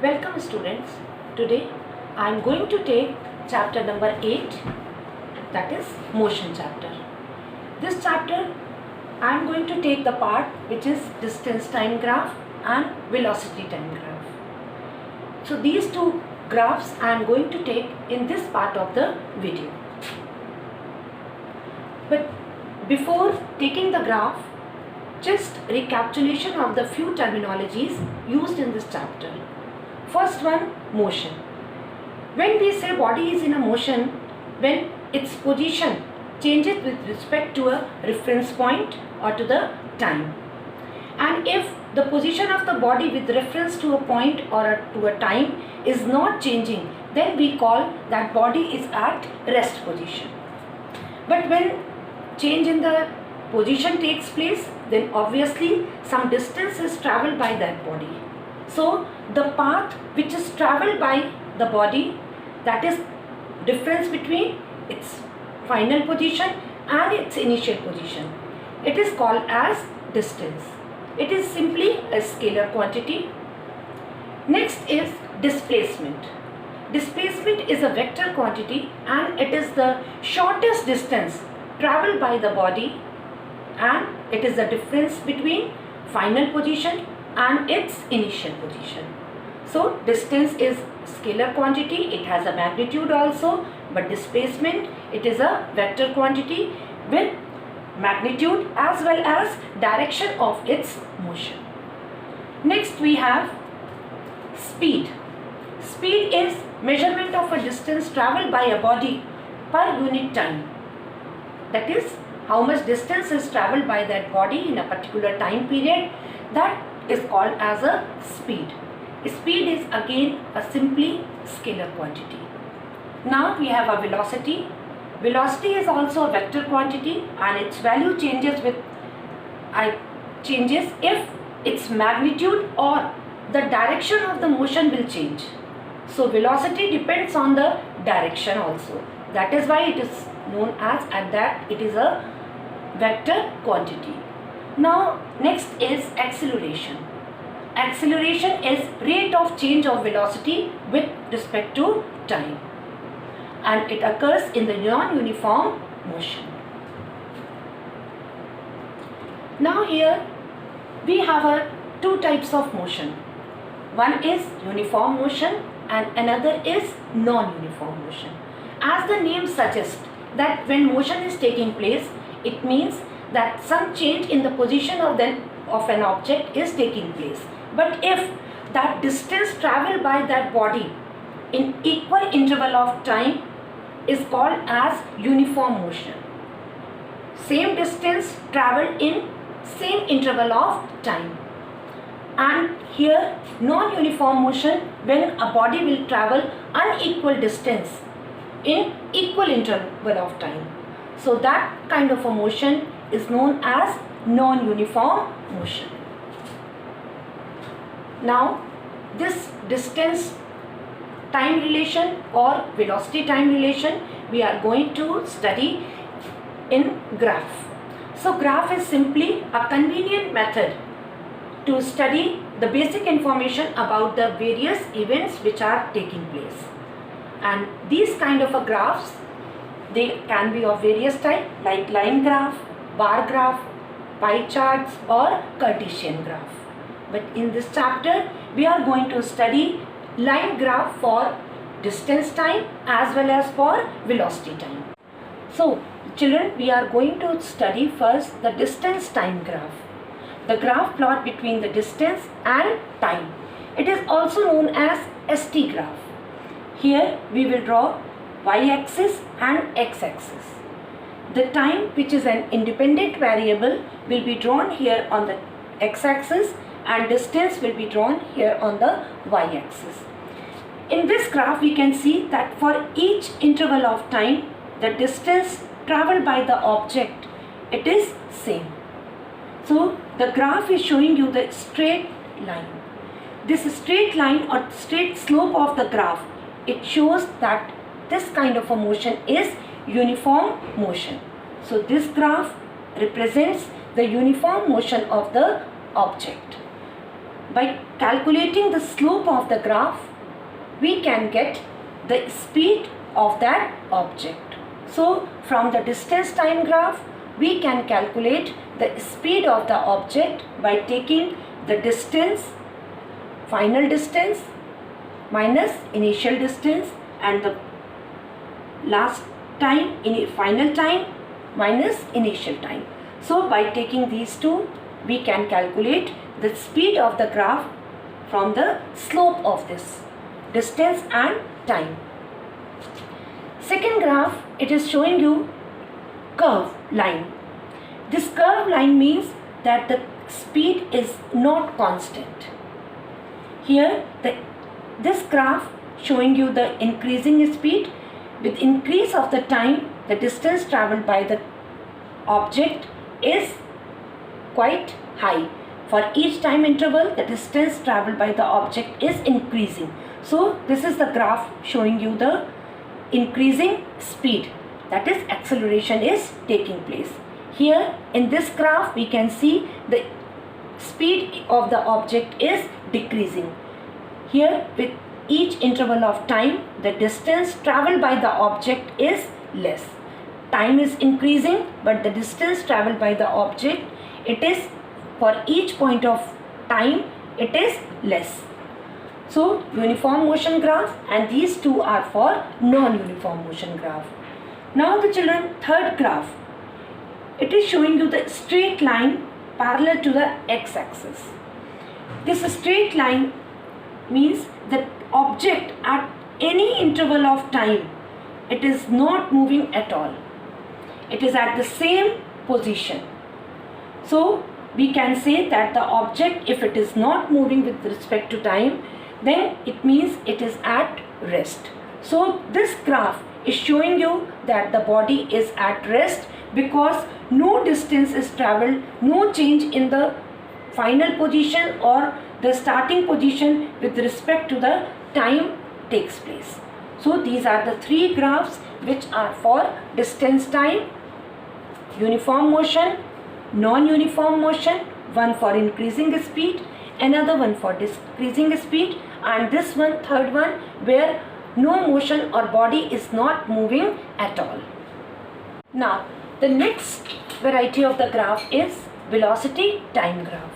Welcome students. Today I am going to take chapter number 8, that is motion chapter. This chapter I am going to take the part which is distance time graph and velocity time graph. So these two graphs I am going to take in this part of the video. But before taking the graph, just recapitulation of the few terminologies used in this chapter. First one, motion. When we say body is in a motion, when its position changes with respect to a reference point or to the time. And if the position of the body with reference to a point or to a time is not changing, then we call that body is at rest position. But when change in the position takes place, then obviously some distance is travelled by that body. So the path which is travelled by the body, that is difference between its final position and its initial position, it is called as distance. It is simply a scalar quantity. Next is displacement. Displacement is a vector quantity and it is the shortest distance travelled by the body, and it is the difference between final position and its initial position. So distance is scalar quantity, it has a magnitude also, but displacement, it is a vector quantity with magnitude as well as direction of its motion. Next we have speed. Speed is measurement of a distance travelled by a body per unit time. That is how much distance is travelled by that body in a particular time period. That is called as a speed. Speed is again a simply scalar quantity. Now we have a velocity. Velocity is also a vector quantity and its value changes if its magnitude or the direction of the motion will change. So velocity depends on the direction also. That is why it is known as that it is a vector quantity. Now next is acceleration. Acceleration is rate of change of velocity with respect to time, and it occurs in the non-uniform motion. Now here we have two types of motion. One is uniform motion and another is non-uniform motion. As the name suggests that when motion is taking place, it means that some change in the position of an object is taking place. But if that distance travelled by that body in equal interval of time is called as uniform motion. Same distance travelled in same interval of time. And here non-uniform motion, when a body will travel unequal distance in equal interval of time. So that kind of a motion is known as non-uniform motion. Now this distance time relation or velocity time relation we are going to study in graph. So graph is simply a convenient method to study the basic information about the various events which are taking place. And these kind of a graphs, they can be of various type like line graph, bar graph, pie charts or Cartesian graph. But in this chapter we are going to study line graph for distance time as well as for velocity time. So children, we are going to study first the distance time graph. The graph plot between the distance and time. It is also known as ST graph. Here we will draw y-axis and x-axis. The time, which is an independent variable, will be drawn here on the x-axis and distance will be drawn here on the y-axis. In this graph we can see that for each interval of time, the distance travelled by the object, it is same. So the graph is showing you the straight line. This straight line or straight slope of the graph, it shows that this kind of a motion is uniform motion. So this graph represents the uniform motion of the object. by calculating the slope of the graph, we can get the speed of that object. So from the distance time graph, we can calculate the speed of the object by taking the distance, final distance minus initial distance, and the last time, final time minus initial time. So by taking these two, we can calculate the speed of the graph from the slope of this distance and time. Second graph, it is showing you curve line. This curve line means that the speed is not constant. Here this graph showing you the increasing speed. With increase of the time, the distance traveled by the object is quite high. For each time interval, the distance traveled by the object is increasing. So this is the graph showing you the increasing speed, that is acceleration is taking place. Here in this graph we can see the speed of the object is decreasing. Here with each interval of time, the distance traveled by the object is less. Time is increasing, but the distance traveled by the object, it is for each point of time, it is less. So uniform motion graph, and these two are for non-uniform motion graph. Now the children, third graph, it is showing you the straight line parallel to the x-axis. This straight line means that object at any interval of time, it is not moving at all. It is at the same position. So we can say that the object, if it is not moving with respect to time, then it means it is at rest. So this graph is showing you that the body is at rest because no distance is traveled, no change in the final position or the starting position with respect to the time takes place. So these are the three graphs which are for distance time, uniform motion, non-uniform motion, one for increasing speed, another one for decreasing speed, and this one, third one, where no motion or body is not moving at all. Now the next variety of the graph is velocity time graph.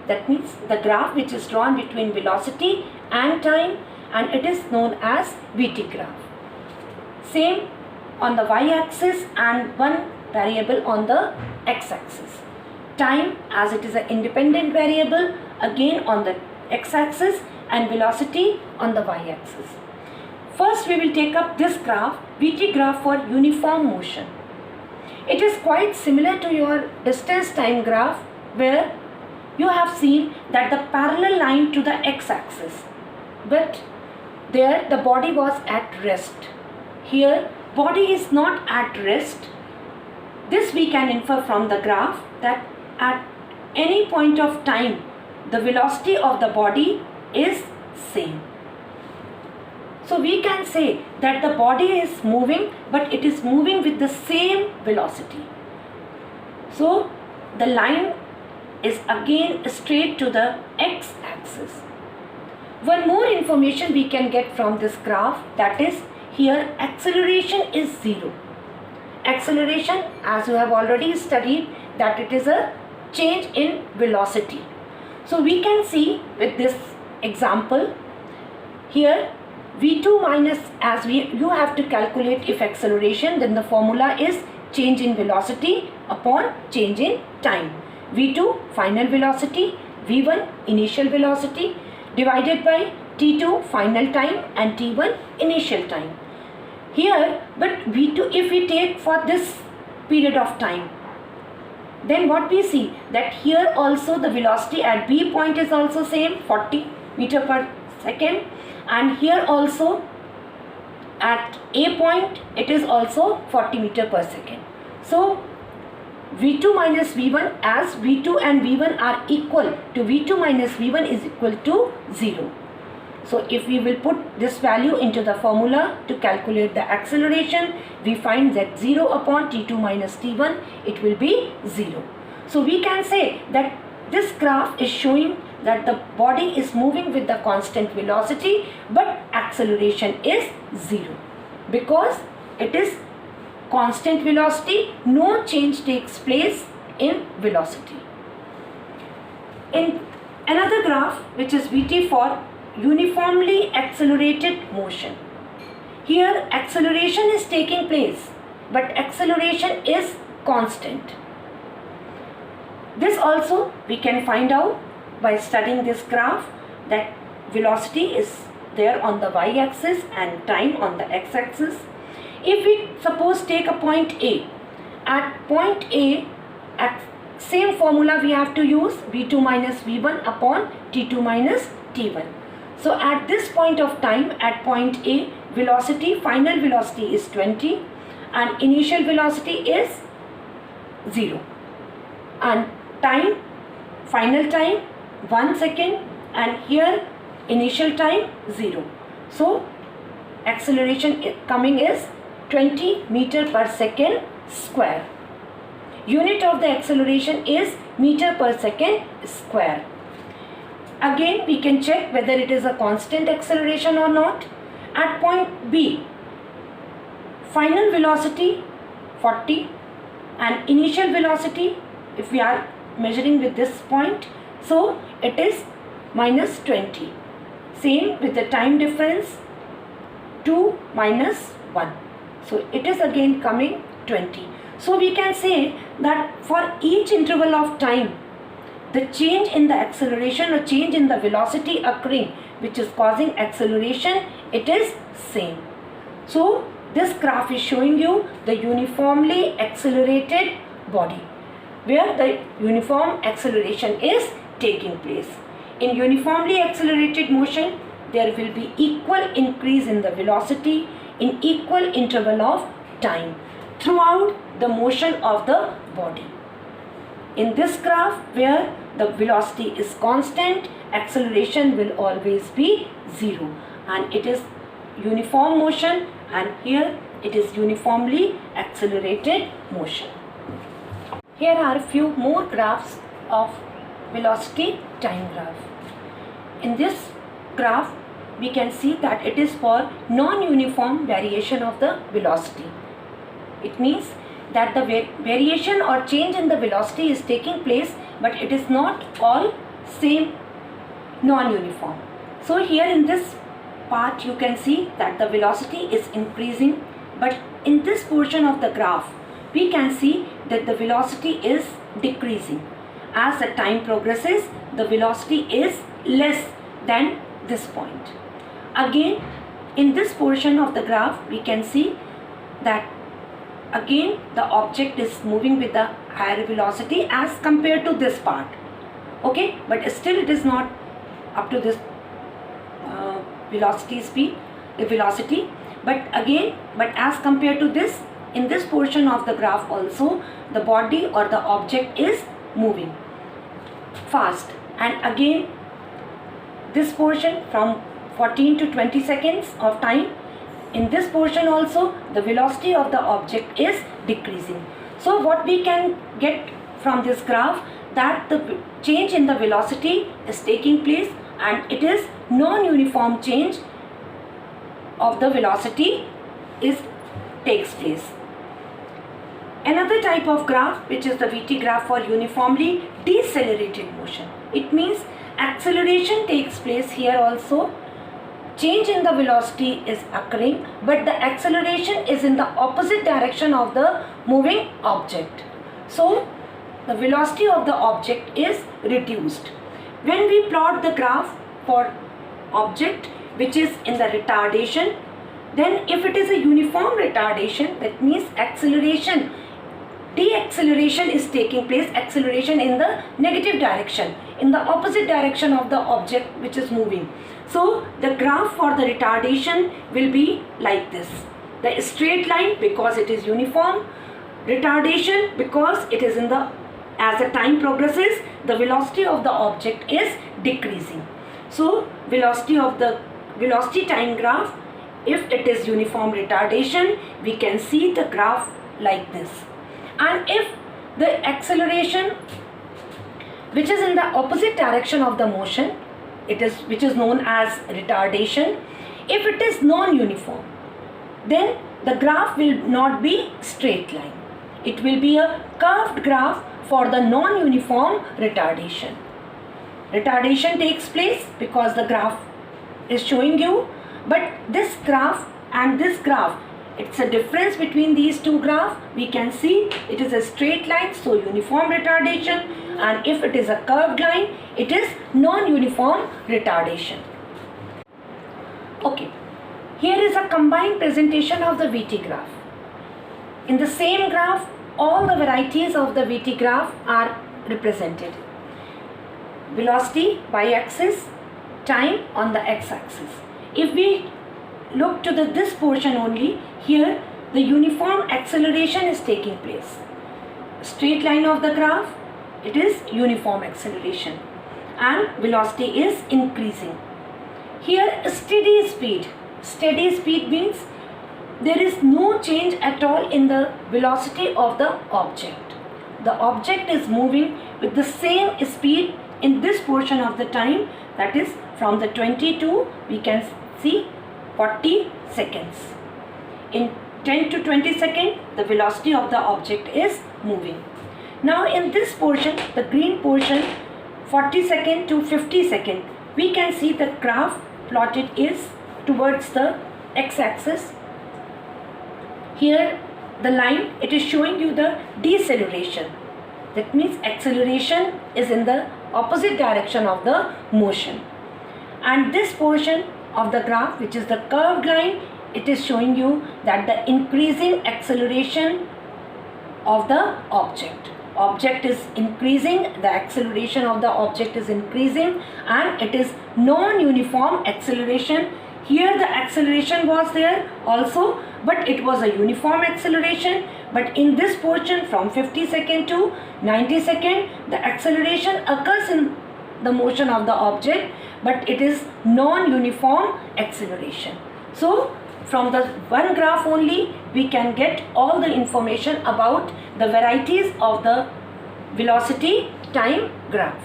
That means the graph which is drawn between velocity and time, and it is known as VT graph. Same on the y-axis and one variable on the x-axis. Time, as it is an independent variable, again on the x-axis, and velocity on the y-axis. First we will take up this graph, VT graph for uniform motion. It is quite similar to your distance time graph, where you have seen that the parallel line to the x-axis, but there the body was at rest. Here body is not at rest. This we can infer from the graph that at any point of time the velocity of the body is same. So we can say that the body is moving, but it is moving with the same velocity. So the line is again straight to the x-axis. One more information we can get from this graph, that is here acceleration is 0. Acceleration, as you have already studied, that it is a change in velocity. So we can see with this example here V2 minus, as you have to calculate if acceleration, then the formula is change in velocity upon change in time. V2 final velocity, V1 initial velocity divided by T2 final time and T1 initial time. Here, but V2, if we take for this period of time, then what we see that here also the velocity at B point is also same, 40 meter per second, and here also at A point it is also 40 meter per second. So V2 minus V1, as V2 and V1 are equal to V2 minus V1 is equal to 0. So if we will put this value into the formula to calculate the acceleration, we find that 0 upon T2 minus T1, it will be 0. So we can say that this graph is showing that the body is moving with the constant velocity, but acceleration is 0. Because it is constant velocity, no change takes place in velocity. In another graph, which is Vt for uniformly accelerated motion. Here acceleration is taking place, but acceleration is constant. This also we can find out by studying this graph, that velocity is there on the y-axis and time on the x-axis. If we suppose take a point A, at point A, at same formula we have to use, v2 minus v1 upon t2 minus t1. So at this point of time, at point A, velocity, final velocity is 20 and initial velocity is 0. And time, final time 1 second, and here initial time 0. So acceleration coming is 20 meter per second square. Unit of the acceleration is meter per second square. Again we can check whether it is a constant acceleration or not. At point B, final velocity 40 and initial velocity, if we are measuring with this point, so it is minus 20. Same with the time difference, 2 minus 1. So it is again coming 20. So we can say that for each interval of time, the change in the acceleration or change in the velocity occurring, which is causing acceleration, it is same. So this graph is showing you the uniformly accelerated body, where the uniform acceleration is taking place. In uniformly accelerated motion, there will be equal increase in the velocity in equal interval of time throughout the motion of the body. In this graph, where the velocity is constant, acceleration will always be 0, and it is uniform motion, and here it is uniformly accelerated motion. Here are a few more graphs of velocity time graph. In this graph, we can see that it is for non-uniform variation of the velocity. It means that the variation or change in the velocity is taking place, but it is not all same, non-uniform. So here in this part you can see that the velocity is increasing, but in this portion of the graph we can see that the velocity is decreasing. As the time progresses, the velocity is less than this point. Again, in this portion of the graph we can see that again the object is moving with the higher velocity as compared to this part. Okay, but still it is not up to this velocity, but as compared to this, in this portion of the graph also the body or the object is moving fast. And again this portion from 14 to 20 seconds of time, in this portion also the velocity of the object is decreasing. So what we can get from this graph, that the change in the velocity is taking place and it is non-uniform change of the velocity takes place. Another type of graph, which is the Vt graph for uniformly decelerated motion. It means acceleration takes place here also. Change in the velocity is occurring, but the acceleration is in the opposite direction of the moving object. So the velocity of the object is reduced. When we plot the graph for object which is in the retardation, then if it is a uniform retardation, that means deceleration is taking place, acceleration in the negative direction, in the opposite direction of the object which is moving. So the graph for the retardation will be like this. The straight line because it is uniform, retardation because it is in the, as the time progresses, the velocity of the object is decreasing. So velocity time graph, if it is uniform retardation, we can see the graph like this. And if the acceleration which is in the opposite direction of the motion, which is known as retardation. If it is non-uniform, then the graph will not be straight line. It will be a curved graph for the non-uniform retardation. Retardation takes place because the graph is showing you, but this graph and this graph, it's a difference between these two graphs. We can see it is a straight line, so uniform retardation, and if it is a curved line, it is non-uniform retardation. Okay, here is a combined presentation of the VT graph. In the same graph, all the varieties of the VT graph are represented. Velocity y-axis, time on the x-axis. If we look to this portion only, here the uniform acceleration is taking place. Straight line of the graph, it is uniform acceleration, and velocity is increasing. Here steady speed. Steady speed means there is no change at all in the velocity of the object. The object is moving with the same speed in this portion of the time, that is from the 20 to, we can see, 40 seconds. In 10 to 20 seconds, the velocity of the object is moving. Now in this portion, the green portion, 40 second to 50 second, we can see the graph plotted is towards the x-axis. Here the line, it is showing you the deceleration. That means acceleration is in the opposite direction of the motion. And this portion of the graph, which is the curved line, it is showing you that the increasing acceleration of the object. Object is increasing, the acceleration of the object is increasing, and it is non-uniform acceleration. Here the acceleration was there also, but it was a uniform acceleration. But in this portion, from 50 second to 90 second, the acceleration occurs in the motion of the object, but it is non-uniform acceleration. So from the one graph only, we can get all the information about the varieties of the velocity time graph.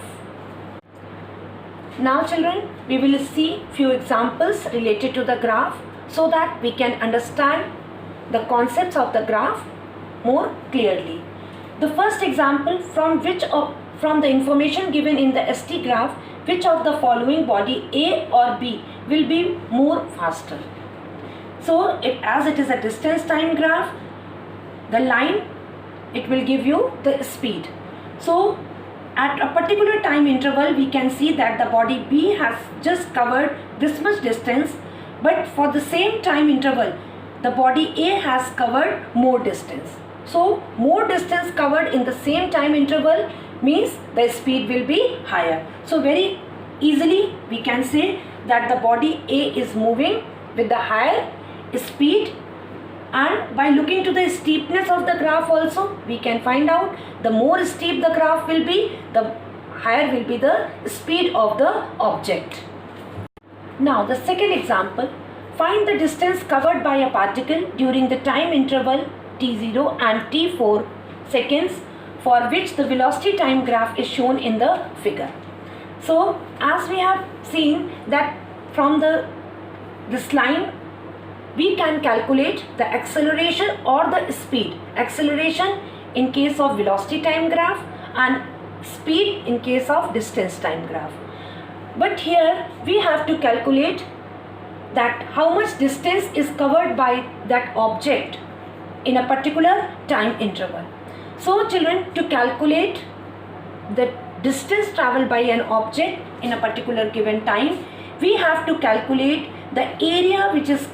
Now children, we will see few examples related to the graph so that we can understand the concepts of the graph more clearly. The first example, from the information given in the ST graph, which of the following body A or B will be more faster? So as it is a distance time graph, the line, it will give you the speed. So at a particular time interval, we can see that the body B has just covered this much distance, but for the same time interval, the body A has covered more distance. So more distance covered in the same time interval means the speed will be higher. So very easily we can say that the body A is moving with the higher speed, and by looking to the steepness of the graph also, we can find out the more steep the graph will be, the higher will be the speed of the object. Now the second example, find the distance covered by a particle during the time interval t0 and t4 seconds for which the velocity time graph is shown in the figure. So as we have seen that from this line, we can calculate the acceleration or the speed. Acceleration in case of velocity time graph and speed in case of distance time graph. But here we have to calculate that how much distance is covered by that object in a particular time interval. So children, to calculate the distance traveled by an object in a particular given time, we have to calculate the area which is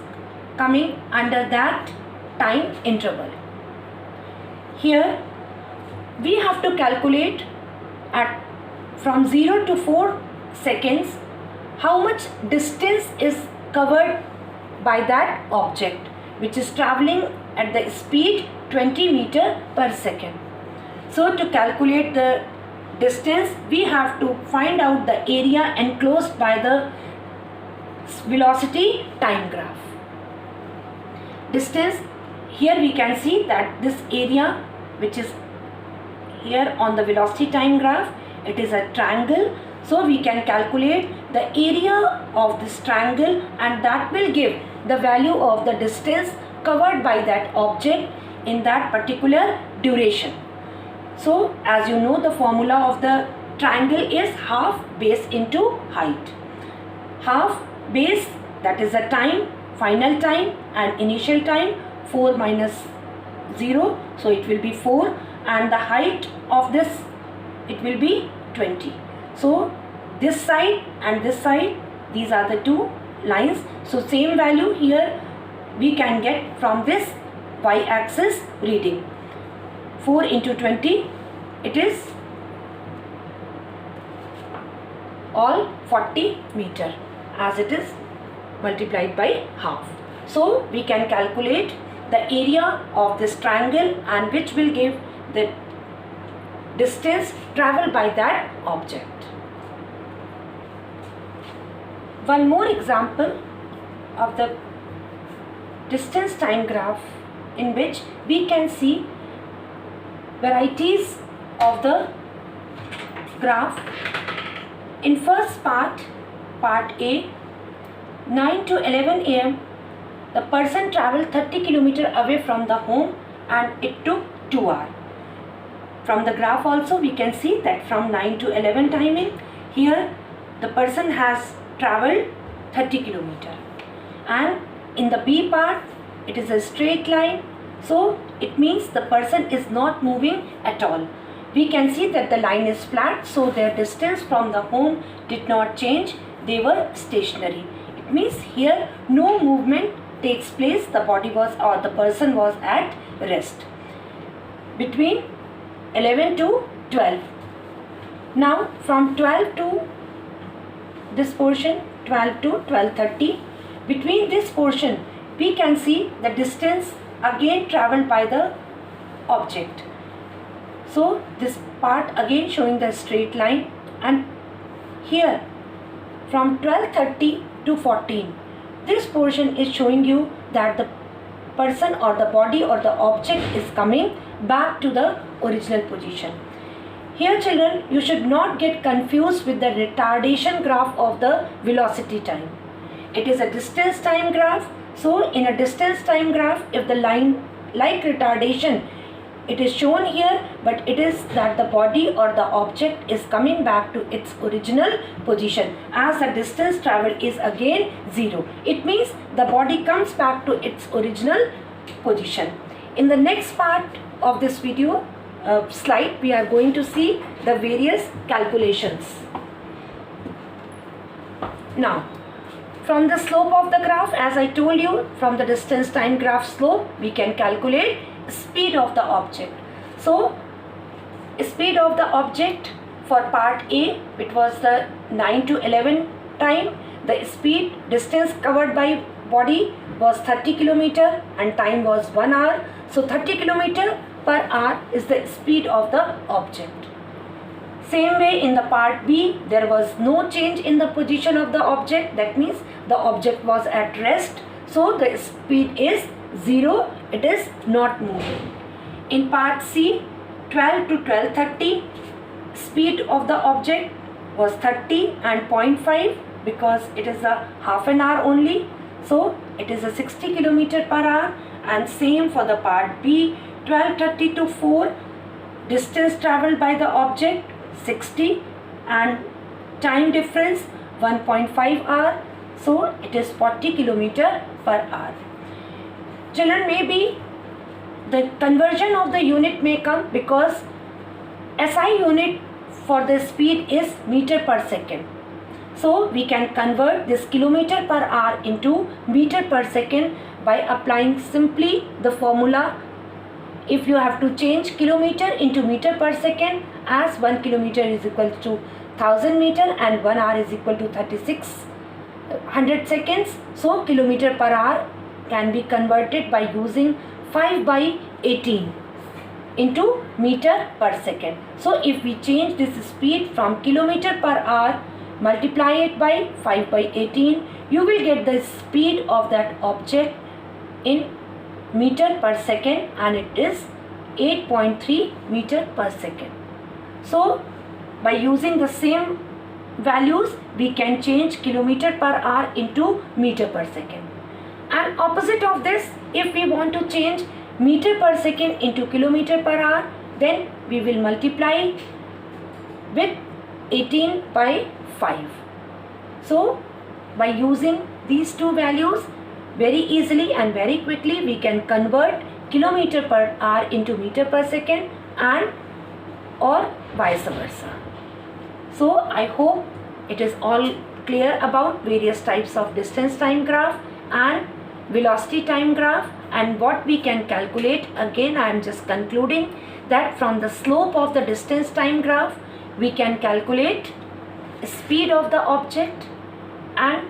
coming under that time interval. Here we have to calculate at from 0 to 4 seconds how much distance is covered by that object which is traveling at the speed 20 meter per second. So to calculate the distance, we have to find out the area enclosed by the velocity time graph. Distance, here we can see that this area which is here on the velocity time graph, it is a triangle. So we can calculate the area of this triangle, and that will give the value of the distance covered by that object in that particular duration. So as you know, the formula of the triangle is half base into height. Half base, that is the time, final time and initial time, 4 minus 0, so it will be 4, and the height of this, it will be 20. So this side and this side, these are the two lines. So same value here we can get from this y-axis reading. 4 into 20, it is all 40 meter, as it is multiplied by half. So we can calculate the area of this triangle, and which will give the distance traveled by that object. One more example of the distance time graph, in which we can see varieties of the graph. In first part A, 9 to 11 am, the person travelled 30 km away from the home, and it took 2 hours. From the graph also we can see that from 9 to 11 timing, here the person has travelled 30 km. And in the B part, it is a straight line, so it means the person is not moving at all. We can see that the line is flat, so their distance from the home did not change, they were stationary. It means here no movement takes place, the body was, or the person was at rest. Between 11 to 12. Now from 12 to this portion, 12 to 12:30, between this portion we can see the distance again travelled by the object. So this part again showing the straight line, and here from 12:30 to 14, this portion is showing you that the person or the body or the object is coming back to the original position. Here children, you should not get confused with the retardation graph of the velocity time. It is a distance time graph. So in a distance time graph, if the line like retardation, it is shown here, but it is that the body or the object is coming back to its original position, as the distance travelled is again 0. It means the body comes back to its original position. In the next part of this video slide, we are going to see the various calculations. Now, from the slope of the graph, as I told you, from the distance time graph slope, we can calculate speed of the object. So, speed of the object for part A, it was the 9 to 11 time. The speed distance covered by body was 30 km and time was 1 hour. So 30 km per hour is the speed of the object. Same way in the part B, there was no change in the position of the object. That means the object was at rest. So the speed is 0. It is not moving. In part C, 12 to 12:30, speed of the object was 30 and 0.5 because it is a half an hour only. So it is a 60 km per hour. And same for the part B, 12:30 to 4, distance travelled by the object 60 and time difference 1.5 hour. So it is 40 km per hour. Children, maybe the conversion of the unit may come because SI unit for the speed is meter per second. So we can convert this kilometer per hour into meter per second by applying simply the formula. If you have to change kilometer into meter per second, as 1 kilometer is equal to 1000 meter and 1 hour is equal to 3600 seconds. So kilometer per hour can be converted by using 5 by 18 into meter per second. So if we change this speed from kilometer per hour, multiply it by 5 by 18, you will get the speed of that object in meter per second, and it is 8.3 meter per second. So by using the same values we can change kilometer per hour into meter per second. And opposite of this, if we want to change meter per second into kilometer per hour, then we will multiply with 18 by 5. So by using these two values, very easily and very quickly we can convert kilometer per hour into meter per second and or vice versa. So I hope it is all clear about various types of distance time graph and velocity time graph and what we can calculate. Again, I am just concluding that from the slope of the distance time graph we can calculate speed of the object, and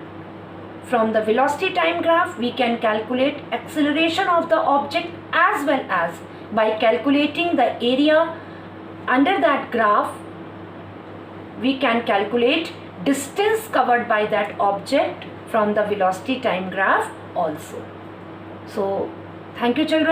from the velocity time graph we can calculate acceleration of the object, as well as by calculating the area under that graph we can calculate distance covered by that object from the velocity time graph also. So thank you children.